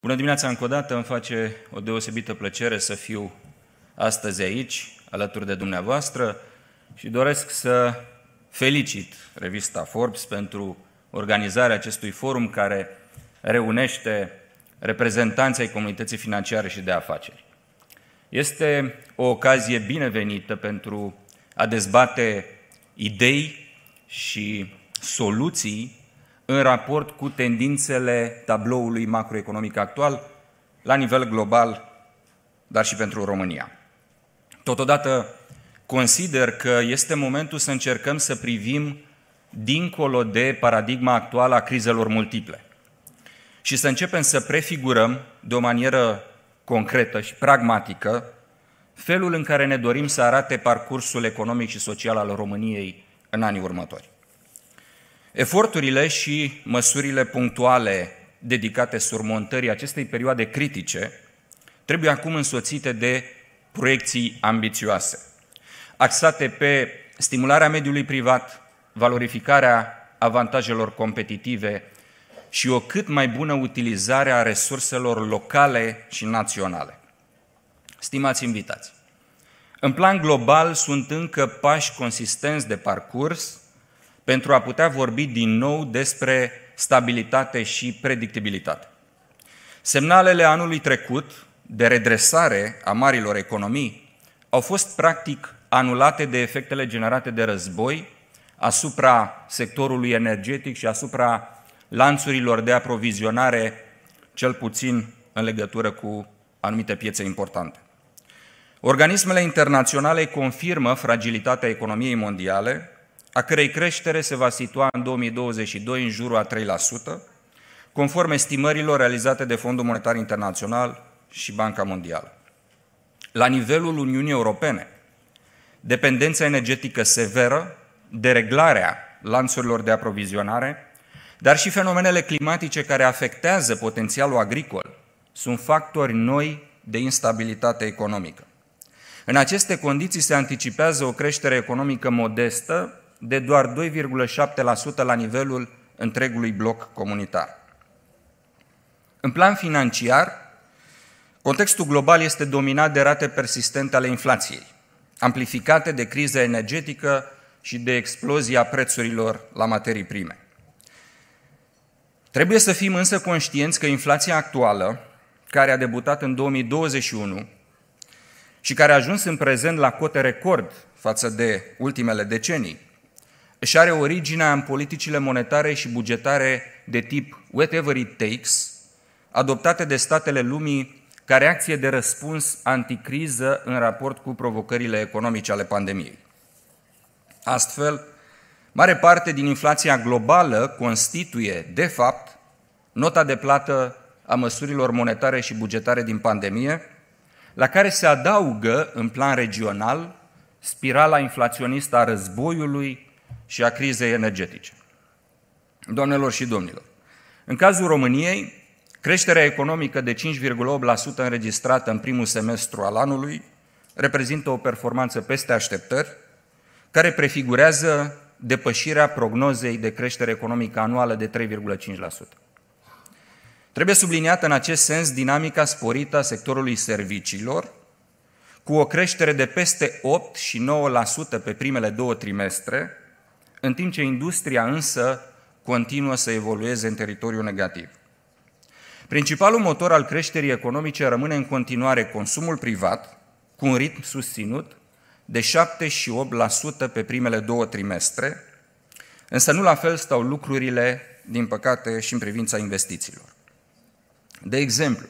Bună dimineața încă o dată, îmi face o deosebită plăcere să fiu astăzi aici, alături de dumneavoastră și doresc să felicit revista Forbes pentru organizarea acestui forum care reunește reprezentanții ai comunității financiare și de afaceri. Este o ocazie binevenită pentru a dezbate idei și soluții în raport cu tendințele tabloului macroeconomic actual la nivel global, dar și pentru România. Totodată consider că este momentul să încercăm să privim dincolo de paradigma actuală a crizelor multiple și să începem să prefigurăm de o manieră concretă și pragmatică felul în care ne dorim să arate parcursul economic și social al României în anii următori. Eforturile și măsurile punctuale dedicate surmontării acestei perioade critice trebuie acum însoțite de proiecții ambițioase, axate pe stimularea mediului privat, valorificarea avantajelor competitive și o cât mai bună utilizare a resurselor locale și naționale. Stimați invitați, în plan global sunt încă pași consistenți de parcurs pentru a putea vorbi din nou despre stabilitate și predictibilitate. Semnalele anului trecut de redresare a marilor economii au fost practic anulate de efectele generate de război asupra sectorului energetic și asupra lanțurilor de aprovizionare, cel puțin în legătură cu anumite piețe importante. Organismele internaționale confirmă fragilitatea economiei mondiale, a cărei creștere se va situa în 2022 în jurul a 3%, conform estimărilor realizate de Fondul Monetar Internațional și Banca Mondială. La nivelul Uniunii Europene, dependența energetică severă, dereglarea lanțurilor de aprovizionare, dar și fenomenele climatice care afectează potențialul agricol sunt factori noi de instabilitate economică. În aceste condiții se anticipează o creștere economică modestă de doar 2,7% la nivelul întregului bloc comunitar. În plan financiar, contextul global este dominat de rate persistente ale inflației, amplificate de criza energetică și de explozia prețurilor la materii prime. Trebuie să fim însă conștienți că inflația actuală, care a debutat în 2021 și care a ajuns în prezent la cote record față de ultimele decenii, își are originea în politicile monetare și bugetare de tip whatever it takes, adoptate de statele lumii ca reacție de răspuns anticriză în raport cu provocările economice ale pandemiei. Astfel, mare parte din inflația globală constituie, de fapt, nota de plată a măsurilor monetare și bugetare din pandemie, la care se adaugă, în plan regional, spirala inflaționistă a războiului și a crizei energetice. Doamnelor și domnilor, în cazul României, creșterea economică de 5,8% înregistrată în primul semestru al anului reprezintă o performanță peste așteptări, care prefigurează depășirea prognozei de creștere economică anuală de 3,5%. Trebuie subliniată în acest sens dinamica sporită a sectorului serviciilor, cu o creștere de peste 8 și 9% pe primele două trimestre, în timp ce industria însă continuă să evolueze în teritoriu negativ. Principalul motor al creșterii economice rămâne în continuare consumul privat, cu un ritm susținut de 7 și 8% pe primele două trimestre, însă nu la fel stau lucrurile, din păcate, și în privința investițiilor. De exemplu,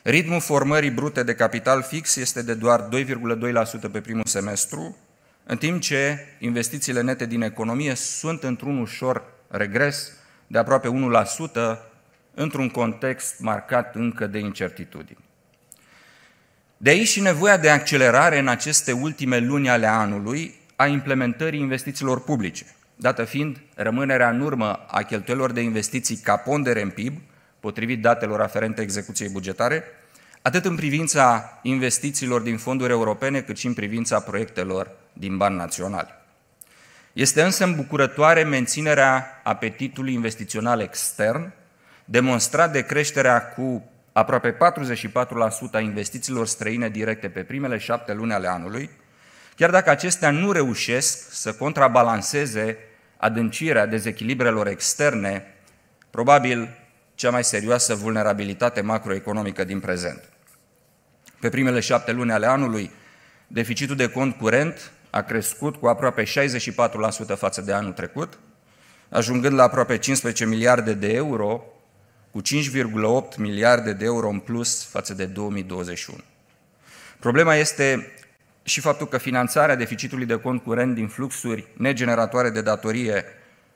ritmul formării brute de capital fix este de doar 2,2% pe primul semestru, în timp ce investițiile nete din economie sunt într-un ușor regres de aproape 1%, într-un context marcat încă de incertitudini. De aici și nevoia de accelerare în aceste ultime luni ale anului a implementării investițiilor publice, dată fiind rămânerea în urmă a cheltuielor de investiții ca pondere în PIB, potrivit datelor aferente execuției bugetare, atât în privința investițiilor din fonduri europene, cât și în privința proiectelor din bani naționali. Este însă îmbucurătoare menținerea apetitului investițional extern, demonstrat de creșterea cu aproape 44% a investițiilor străine directe pe primele 7 luni ale anului, chiar dacă acestea nu reușesc să contrabalanceze adâncirea dezechilibrelor externe, probabil cea mai serioasă vulnerabilitate macroeconomică din prezent. Pe primele 7 luni ale anului, deficitul de cont curent a crescut cu aproape 64% față de anul trecut, ajungând la aproape 15 miliarde de euro, cu 5,8 miliarde de euro în plus față de 2021. Problema este și faptul că finanțarea deficitului de cont curent din fluxuri negeneratoare de datorie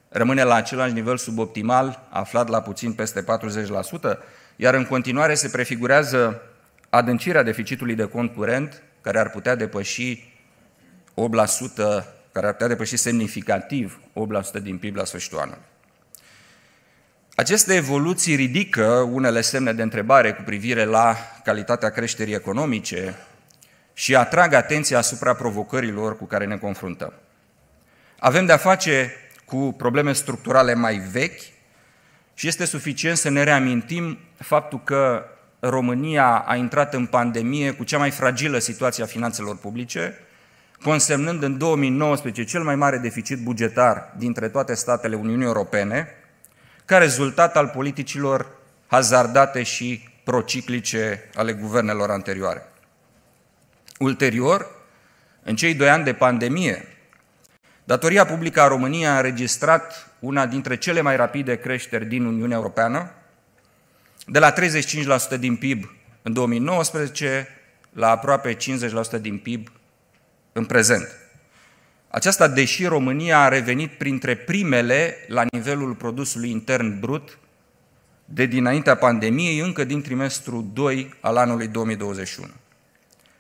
rămâne la același nivel suboptimal, aflat la puțin peste 40%, iar în continuare se prefigurează adâncirea deficitului de cont curent, care ar putea depăși 8%, care ar putea depăși semnificativ 8% din PIB la sfârșitul anului. Aceste evoluții ridică unele semne de întrebare cu privire la calitatea creșterii economice și atrag atenția asupra provocărilor cu care ne confruntăm. Avem de-a face cu probleme structurale mai vechi și este suficient să ne reamintim faptul că România a intrat în pandemie cu cea mai fragilă situație a finanțelor publice, consemnând în 2019 cel mai mare deficit bugetar dintre toate statele Uniunii Europene, ca rezultat al politicilor hazardate și prociclice ale guvernelor anterioare. Ulterior, în cei 2 ani de pandemie, datoria publică a României a înregistrat una dintre cele mai rapide creșteri din Uniunea Europeană, de la 35% din PIB în 2019 la aproape 50% din PIB în prezent. Aceasta, deși România a revenit printre primele la nivelul produsului intern brut de dinaintea pandemiei, încă din trimestrul 2 al anului 2021.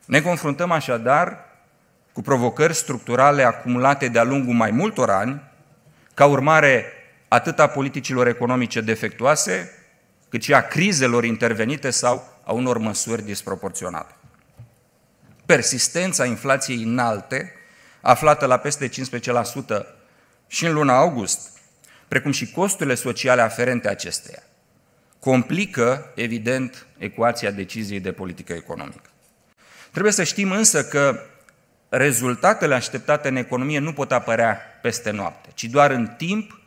Ne confruntăm așadar cu provocări structurale acumulate de-a lungul mai multor ani, ca urmare atât a politicilor economice defectuoase, cât și a crizelor intervenite sau a unor măsuri disproporționate. Persistența inflației înalte, aflată la peste 15% și în luna august, precum și costurile sociale aferente acesteia, complică, evident, ecuația deciziei de politică economică. Trebuie să știm însă că rezultatele așteptate în economie nu pot apărea peste noapte, ci doar în timp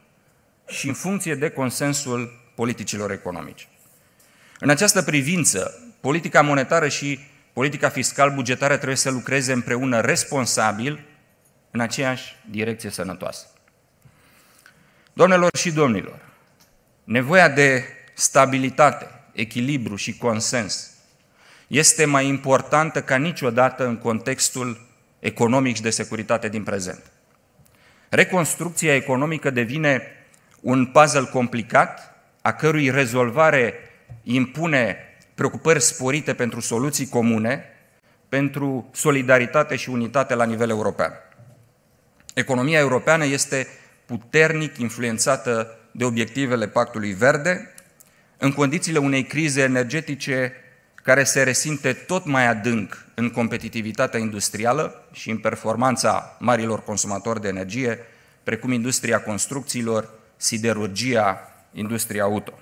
și în funcție de consensul politicilor economice. În această privință, politica monetară și politica fiscal-bugetară trebuie să lucreze împreună responsabil în aceeași direcție sănătoasă. Doamnelor și domnilor, nevoia de stabilitate, echilibru și consens este mai importantă ca niciodată în contextul economic și de securitate din prezent. Reconstrucția economică devine un puzzle complicat, a cărui rezolvare impune preocupări sporite pentru soluții comune, pentru solidaritate și unitate la nivel european. Economia europeană este puternic influențată de obiectivele Pactului Verde, în condițiile unei crize energetice care se resimte tot mai adânc în competitivitatea industrială și în performanța marilor consumatori de energie, precum industria construcțiilor, siderurgia, industria auto.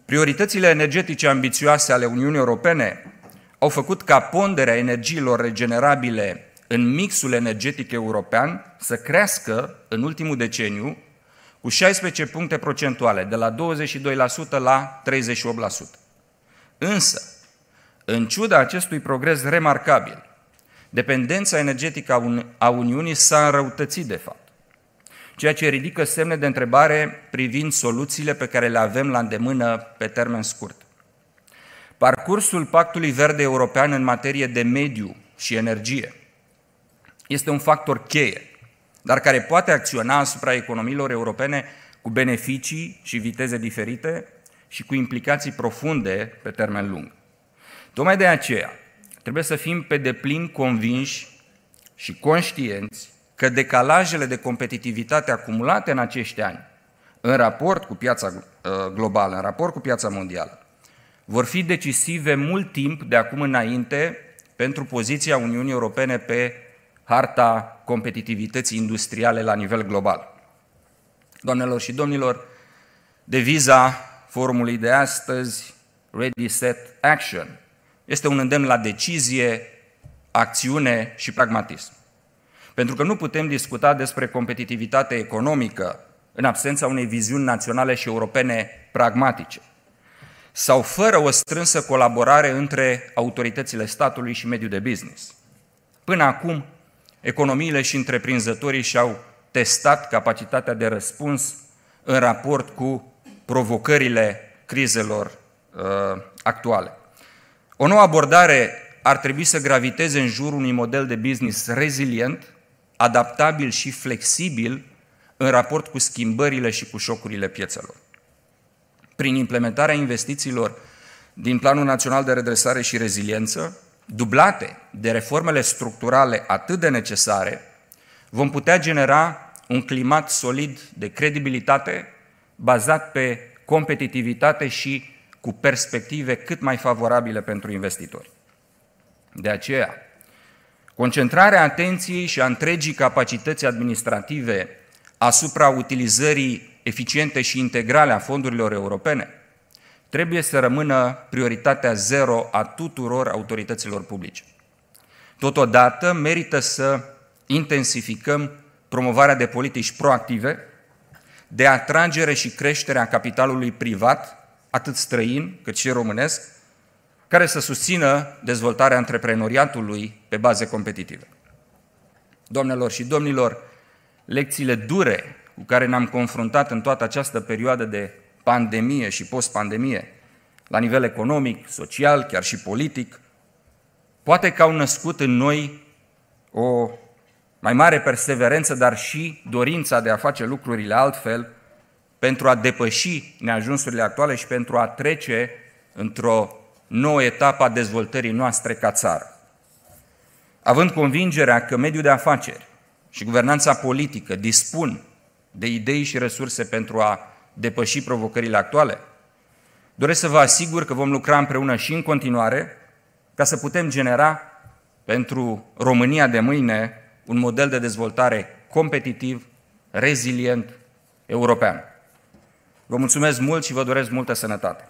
Prioritățile energetice ambițioase ale Uniunii Europene au făcut ca ponderea energiilor regenerabile în mixul energetic european să crească în ultimul deceniu cu 16 puncte procentuale, de la 22% la 38%. Însă, în ciuda acestui progres remarcabil, dependența energetică a Uniunii s-a înrăutățit de fapt, ceea ce ridică semne de întrebare privind soluțiile pe care le avem la îndemână pe termen scurt. Parcursul Pactului Verde European în materie de mediu și energie este un factor cheie, dar care poate acționa asupra economiilor europene cu beneficii și viteze diferite și cu implicații profunde pe termen lung. Tocmai de aceea trebuie să fim pe deplin convinși și conștienți că decalajele de competitivitate acumulate în acești ani, în raport cu piața globală, în raport cu piața mondială, vor fi decisive mult timp de acum înainte pentru poziția Uniunii Europene pe harta competitivității industriale la nivel global. Doamnelor și domnilor, deviza forumului de astăzi Ready, Set, Action. Este un îndemn la decizie, acțiune și pragmatism. Pentru că nu putem discuta despre competitivitate economică în absența unei viziuni naționale și europene pragmatice sau fără o strânsă colaborare între autoritățile statului și mediul de business. Până acum, economiile și întreprinzătorii și-au testat capacitatea de răspuns în raport cu provocările crizelor actuale. O nouă abordare ar trebui să graviteze în jurul unui model de business rezilient, adaptabil și flexibil în raport cu schimbările și cu șocurile piețelor. Prin implementarea investițiilor din Planul Național de Redresare și Reziliență, dublate de reformele structurale atât de necesare, vom putea genera un climat solid de credibilitate bazat pe competitivitate și cu perspective cât mai favorabile pentru investitori. De aceea, concentrarea atenției și a întregii capacități administrative asupra utilizării eficiente și integrale a fondurilor europene trebuie să rămână prioritatea zero a tuturor autorităților publice. Totodată, merită să intensificăm promovarea de politici proactive, de atragere și creștere a capitalului privat, atât străin cât și românesc, care să susțină dezvoltarea antreprenoriatului pe baze competitive. Doamnelor și domnilor, lecțiile dure cu care ne-am confruntat în toată această perioadă de pandemie și post-pandemie, la nivel economic, social, chiar și politic, poate că au născut în noi o mai mare perseverență, dar și dorința de a face lucrurile altfel pentru a depăși neajunsurile actuale și pentru a trece într-o nouă etapă a dezvoltării noastre ca țară. Având convingerea că mediul de afaceri și guvernanța politică dispun de idei și resurse pentru a depăși provocările actuale, doresc să vă asigur că vom lucra împreună și în continuare ca să putem genera pentru România de mâine un model de dezvoltare competitiv, rezilient, european. Vă mulțumesc mult și vă doresc multă sănătate!